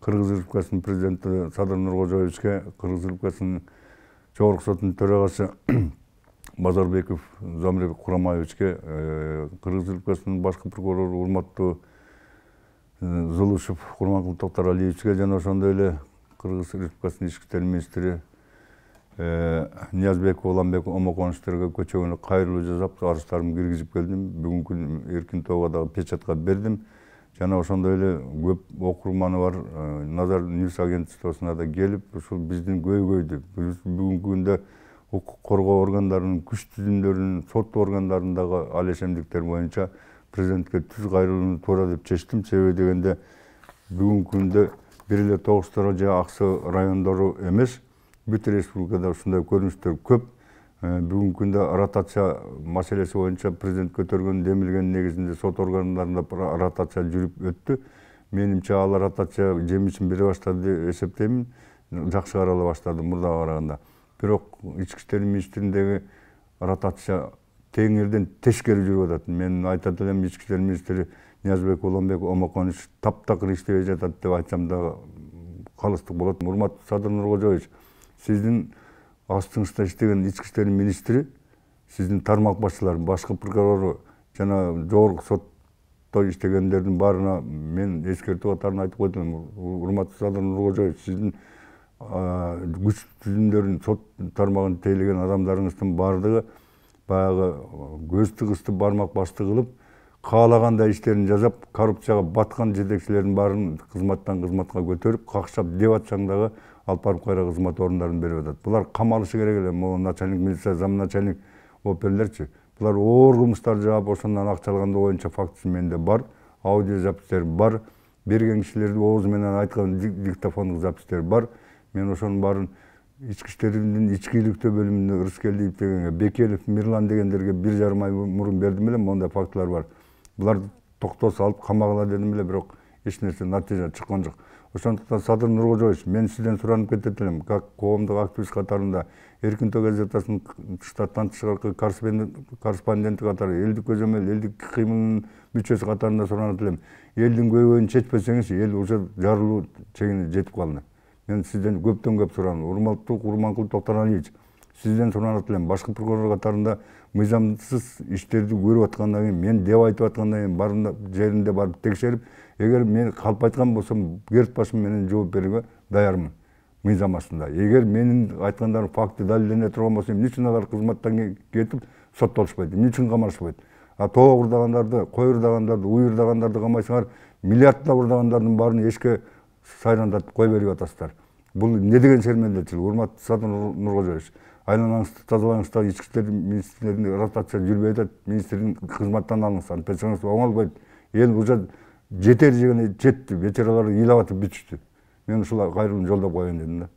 Кыргыз Республикасынын президенти Садыр Нуркожоевичке, Кыргыз Республикасынын Жогорку сотунун төрагасы Базарбеков Замирбек Курамаевичке, Кыргыз Республикасынын башкы прокурору урматтуу Зулушев Курманкул Токтаралиевичке жана ошондой эле Кыргыз Республикасынын ички иштер министри Ниязбек Уланбек Омоконовичтерге көчөгөнө кайрылуу жасап, арыздарымды киргизип келдим. Бүгүнкү эркин тоого дагы печатка бердим. Жана ошондой эле көп окурманы бар Назар Ньюс агентствосуна да келип, ушул биздин көйгөйдү, бүгүнкү күндө укук коргоо органдарынын күч түзүмдөрүнүн, сот органдарындагы алешемдиктер боюнча президентке түз кайрылууну туура деп чечтим. Себеби дегенде бүгүнкү күндө бир эле Тогуз Тара же Аксы райондору эмес, бүт республикада ушундай көрүнүштөр көп. Бүгүнкү күндө ротация маселеси боюнча президент көтөргөн демилген негизинде сот органдарында ротация жүрүп өттү. Менимче ал ротация жемишин бере баштады деп эсептеймин. Жакшы карала баштады мурдага караганда. Бирок ички иштер министрлигиндеги ротация теңирден тескери жүрүп атат. Мен айтат элем, ички иштер министри Ниязбек Уланбек Омоконович таптакыр иштебей жатат деп айтсам да калыстык болот. Урматтуу Садыр Нуркожоевич, сиздин астыңызда иштеген ички иштер министри, сиздин тармак башчылар, башкы прокурору жана жогорку сотто иштегендердин баарына мен эскертүү катарында айтып койдум. Урматтуу Садыр Нуркожоевич, сиздин күч түзүмдөрүн, сот тармагын тейлеген адамдарыңыздын баардыгы баягы көздү кысты бармак башты кылып, каалагандай иштерин жасап, коррупцияга баткан жетекчилердин баарын кызматтан кызматка көтөрүп, какшап деп атсаң дагы алып барып кайра кызмат орундарын берип атат. Булар камалышы керек эле. Могу начальник милиция, зам начальник оперлерчи. Булар оор кылмыштар жаап, ошондон акча алгандыгы боюнча фактысы менде бар. Аудио запистер бар. Берген кишилерди оозу менен айткан диктофондук запистер бар. Мен ошонун баарын ички иштериндин ичкиликтөө бөлүмүнө Рыскелдиев дегенге, Бекелев, Мирлан дегендерге 1,5 ай мурун бердим эле. Мондай фактылар бар. Булар токтоо салып камагыла дедим эле, бирок эч нерсе натыйжа чыккан жок. Ошондуктан Садыр Нуркожоевич, мен сизден суранып кетет элем, как коомдук активист катарында, Эркин тоо газетасынын штаттан тышкаркы корреспонденти катары, элдик көзөмөл, элдик кыймылынын мүчөсү катарында суранат элем. Элдин көйгөйүн чечпесеңиз, эл уже жарылуу чегине жетип калды. Мен сизден көптөн көп суранам. Урматтуу Курманкул Токтаралиевич, сизден суранат элем. Башкы прокурор катарында мыйзамсыз иштерди көрүп аткандан кийин, мен деп айтып аткандан кийин баарында жеринде барып текшерип, эгер мен калп айткан болсом, керт башым менен жооп берүүгө даярмын мыйзам астында. Эгер менин айткандарым факты далилдене турган болсо, эмне үчүн алар кызматтан кетип соттолушпайт? Эмне үчүн камалышпайт? Тоо урдагандарды, кой урдагандарды, уй урдагандарды камайсыңар, миллиарддап урдагандардын баарын эшикке сайрандатып кой берип атасыздар. Бул эмне деген сермендетчилик? Урматтуу Садыр Нуркожоевич, айланаңызды тазалаңыздар, ички иштер министрлигинде ротация жүрбөй атат, министрдин кызматтан алыңыз, антпесеңиз оңолбойт. Эл уже жетер жегени жетти, ветералар ыйлап атып бүтүштү. Мен ушул кайрылууну жолдоп коеюн дедим да.